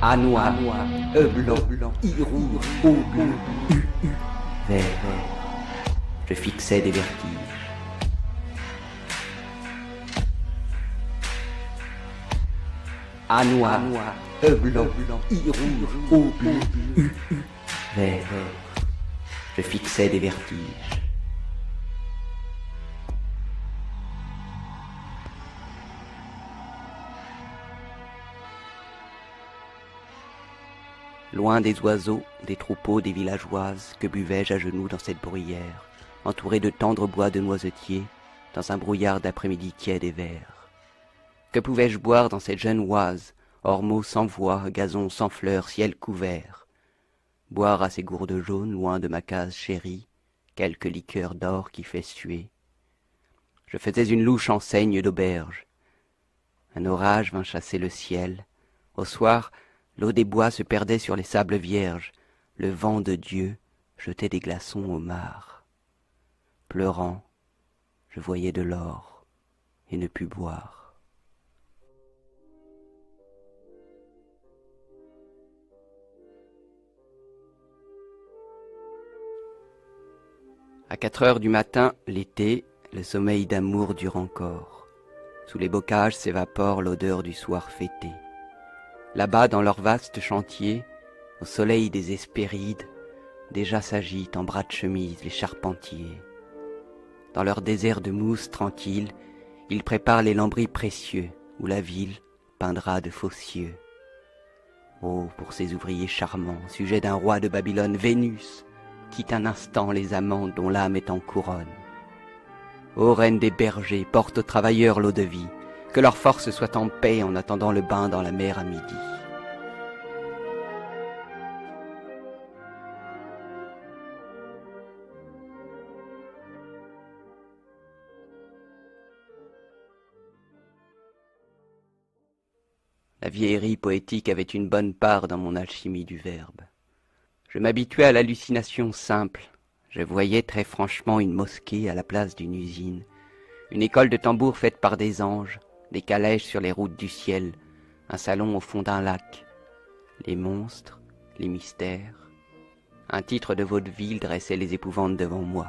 Speaker 4: A noir, E blanc, I rouge, O bleu, U vert. Je fixais des vertiges. A noir, E blanc, I rouge, O bleu, U vert. Je fixais des vertiges. Loin des oiseaux, des troupeaux, des villageoises, que buvais-je à genoux dans cette bruyère, entouré de tendres bois de noisetiers, dans un brouillard d'après-midi tiède et vert. Que pouvais-je boire dans cette jeune oise, ormeaux sans voix, gazon sans fleurs, ciel couvert? Boire à ces gourdes jaunes, loin de ma case chérie, quelque liqueur d'or qui fait suer. Je faisais une louche enseigne d'auberge. Un orage vint chasser le ciel. Au soir, l'eau des bois se perdait sur les sables vierges. Le vent de Dieu jetait des glaçons au mar. Pleurant, je voyais de l'or et ne pus boire. À 4 heures du matin, l'été, le sommeil d'amour dure encore. Sous les bocages s'évapore l'odeur du soir fêté. Là-bas, dans leur vaste chantier, au soleil des Hespérides, déjà s'agitent en bras de chemise les charpentiers. Dans leur désert de mousse tranquille, ils préparent les lambris précieux, où la ville peindra de faux cieux. Oh, pour ces ouvriers charmants, sujets d'un roi de Babylone, Vénus, quitte un instant les amants dont l'âme est en couronne. Ô reine des bergers, porte aux travailleurs l'eau de vie, que leur force soit en paix en attendant le bain dans la mer à midi. La vieillerie poétique avait une bonne part dans mon alchimie du verbe. Je m'habituais à l'hallucination simple. Je voyais très franchement une mosquée à la place d'une usine, une école de tambours faite par des anges, des calèches sur les routes du ciel, un salon au fond d'un lac. Les monstres, les mystères. Un titre de vaudeville dressait les épouvantes devant moi.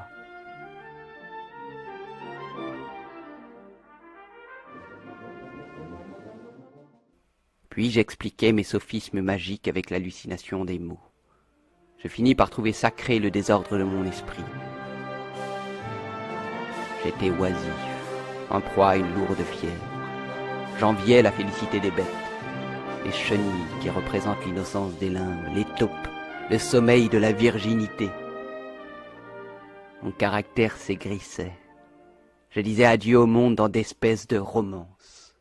Speaker 4: Puis j'expliquais mes sophismes magiques avec l'hallucination des mots. Je finis par trouver sacré le désordre de mon esprit. J'étais oisif, en proie à une lourde fièvre. J'enviais la félicité des bêtes, les chenilles qui représentent l'innocence des limbes, les taupes, le sommeil de la virginité. Mon caractère s'aigrissait. Je disais adieu au monde dans d'espèces de romances.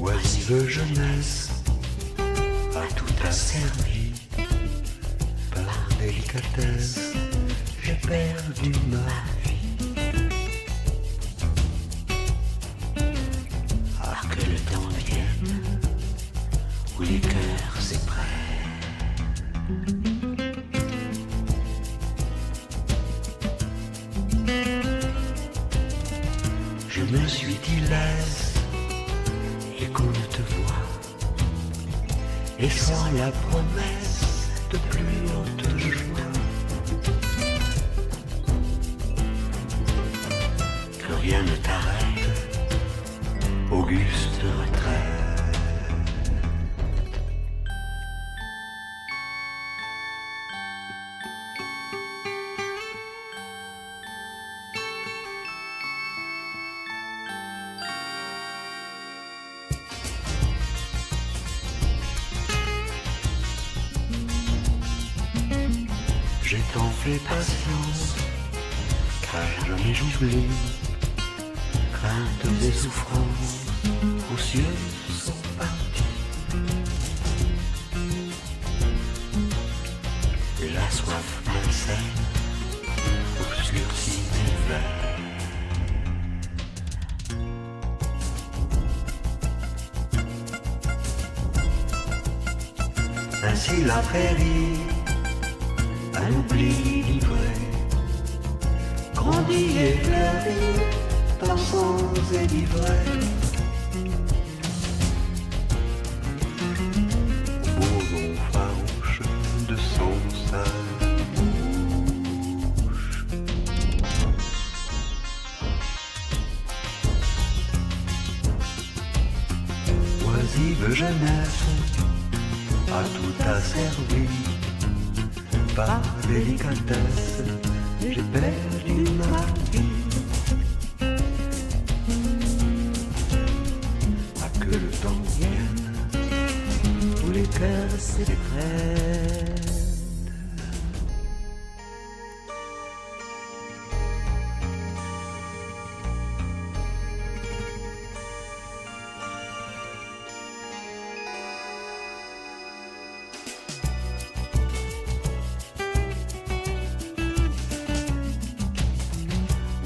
Speaker 5: Oisive jeunesse, à tout asservi, par délicatesse, j'ai perdu ma vie. Ah, que le temps vienne, où les cœurs s'éprennent. Je me suis dit laisse, écoute-toi, et sans la promesse de plus haute joie, que rien ne t'arrête, auguste retraite. J'ai tant fait patience, car jamais j'oublie, craintes et souffrances, aux cieux sont partis. Et la soif malsaine obscurcit mes veines. Ainsi la prairie, à l'oubli livré, grandit et fleurit, dansant et livré. Au bourdon farouche de son sein bouche. Oisive jeunesse, à tout asservi, par délicatesse, j'ai perdu ma vie. À que le temps vienne, où les cœurs s'éprennent.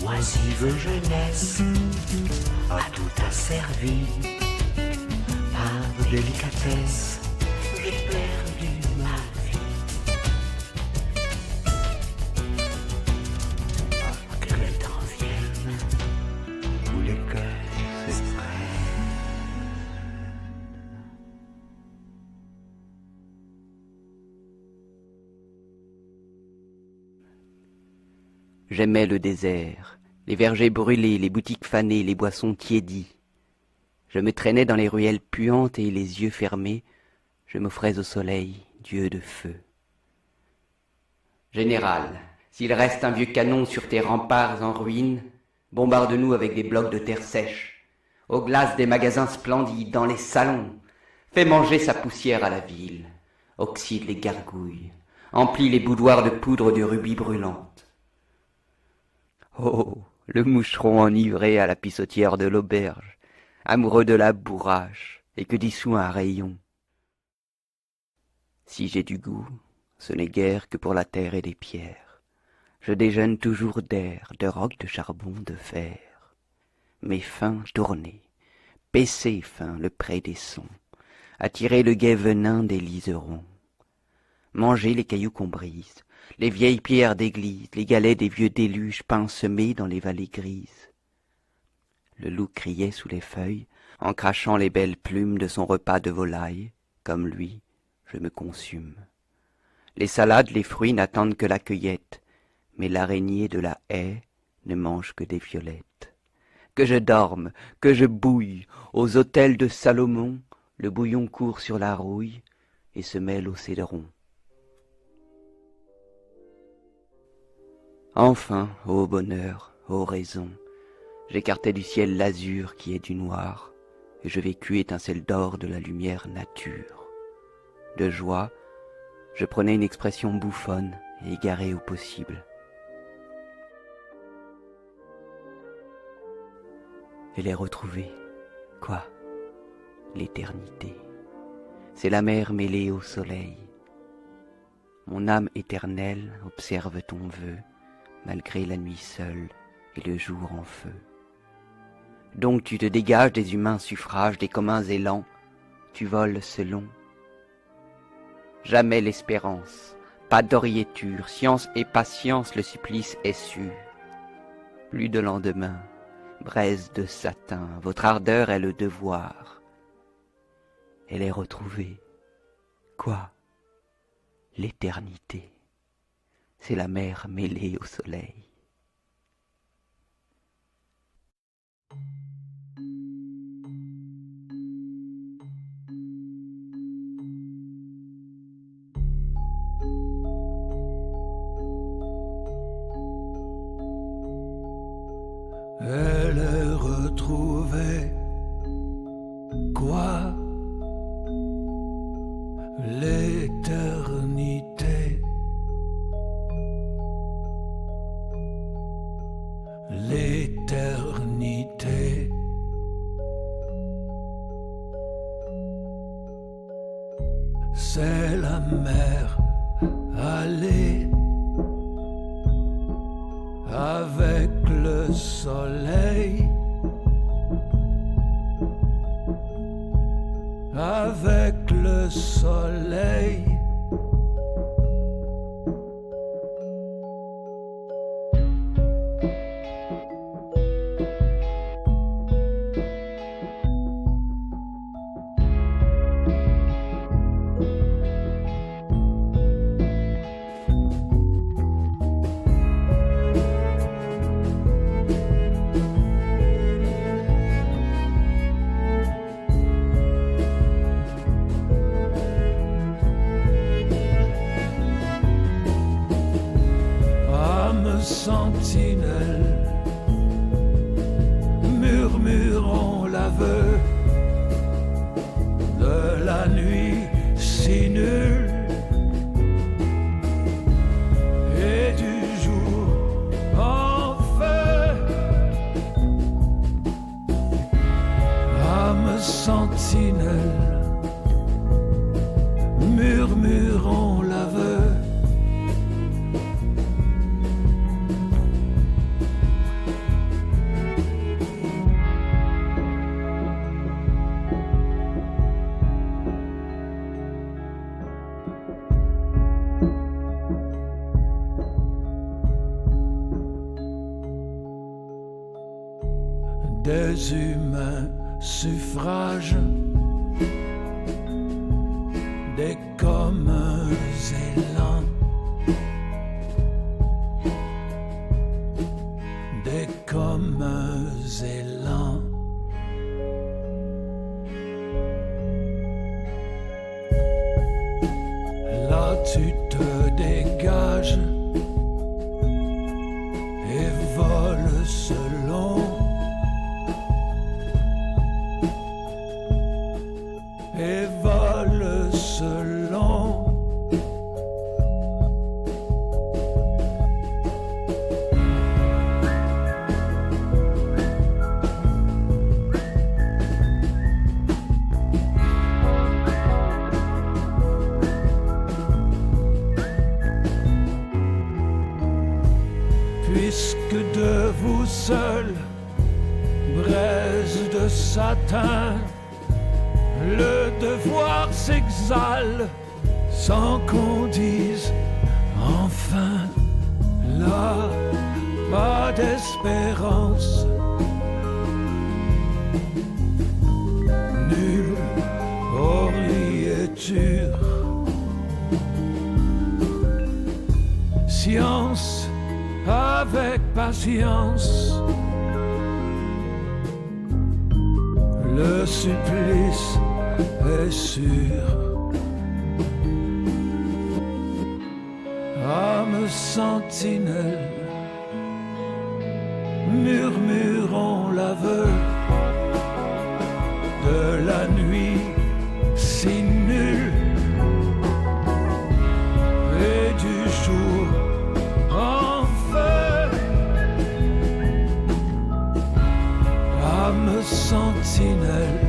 Speaker 5: Oisive jeunesse, à tout asservi, par délicatesse, j'ai perdu ma vie. Ah, que le temps vienne, où les cœurs s'éprennent.
Speaker 4: J'aimais le désert, les vergers brûlés, les boutiques fanées, les boissons tiédies. Je me traînais dans les ruelles puantes et les yeux fermés, je m'offrais au soleil, dieu de feu. Général, s'il reste un vieux canon sur tes remparts en ruine, bombarde-nous avec des blocs de terre sèche, aux glaces des magasins splendides, dans les salons, fais manger sa poussière à la ville, oxyde les gargouilles, emplis les boudoirs de poudre de rubis brûlante. Oh, le moucheron enivré à la pissotière de l'auberge, amoureux de la bourrache et que dissout un rayon. Si j'ai du goût, ce n'est guère que pour la terre et les pierres. Je déjeune toujours d'air, de roc, de charbon, de fer. Mes fins tournées, paisser fin le pré des sons, attirer le gai venin des liserons, manger les cailloux qu'on brise, les vieilles pierres d'église, les galets des vieux déluges pinsemés dans les vallées grises. Le loup criait sous les feuilles, en crachant les belles plumes de son repas de volaille. Comme lui, je me consume. Les salades, les fruits n'attendent que la cueillette, mais l'araignée de la haie ne mange que des violettes. Que je dorme, que je bouille, aux autels de Salomon, le bouillon court sur la rouille et se mêle au cédron. Enfin, ô bonheur, ô raison, j'écartai du ciel l'azur qui est du noir, et je vécus étincelle d'or de la lumière nature. De joie, je prenais une expression bouffonne et égarée au possible. Elle est retrouvée. Quoi? L'éternité. C'est la mer mêlée au soleil. Mon âme éternelle observe ton vœu, malgré la nuit seule et le jour en feu. Donc tu te dégages des humains suffrages, des communs élans, tu voles selon. Jamais l'espérance, pas d'oriéture, science et patience, le supplice est sûr. Plus de lendemain, braise de satin, votre ardeur est le devoir. Elle est retrouvée. Quoi? L'éternité. C'est la mer mêlée au soleil.
Speaker 5: Elle est retrouvée. Quoi? L'éternité. L'éternité. C'est la mer allée avec le soleil, avec le soleil. Sentinelle, murmurons l'aveu de la nuit si nulle et du jour en feu. Âme sentinelle, murmurons l'aveu. Des humains suffrages, des communs élans, des communs élans. Là tu te dégages et voles selon. Et vole selon.
Speaker 6: seul, braise de satin, le devoir s'exhale sans qu'on dise enfin là, pas d'espérance. Nulle orliéture, science avec patience, le supplice est sûr. Âme sentinelle, murmurons l'aveu de la nuit si nulle et du jour en feu. Âme sentinelle,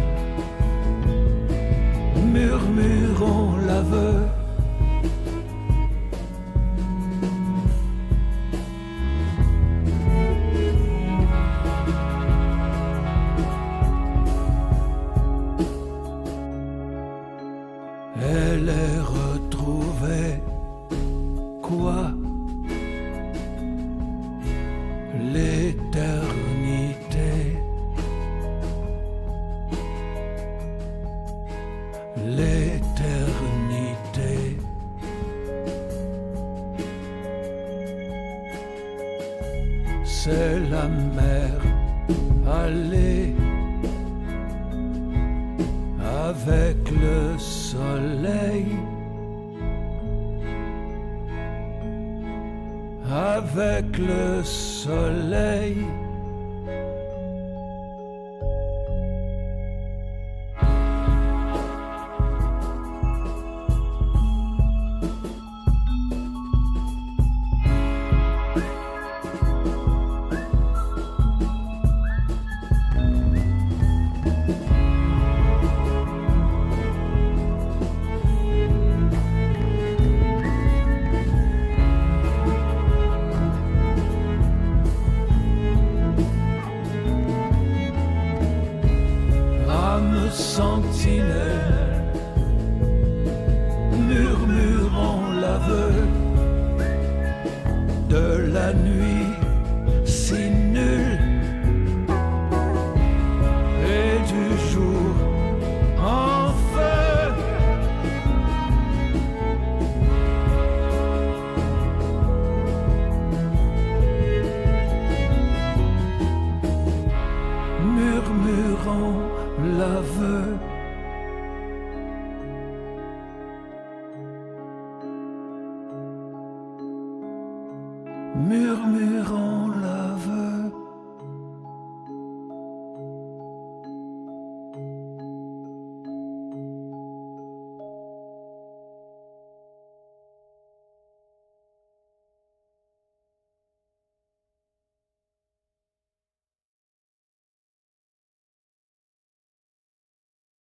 Speaker 6: murmurons l'aveu. Elle est retrouvée, quoi? L'éternité. L'éternité. C'est la mer, allez, avec le soleil, avec le soleil. Âme sentinelle, murmurons l'aveu de la nuit si nulle et du jour en feu. Murmurons l'aveu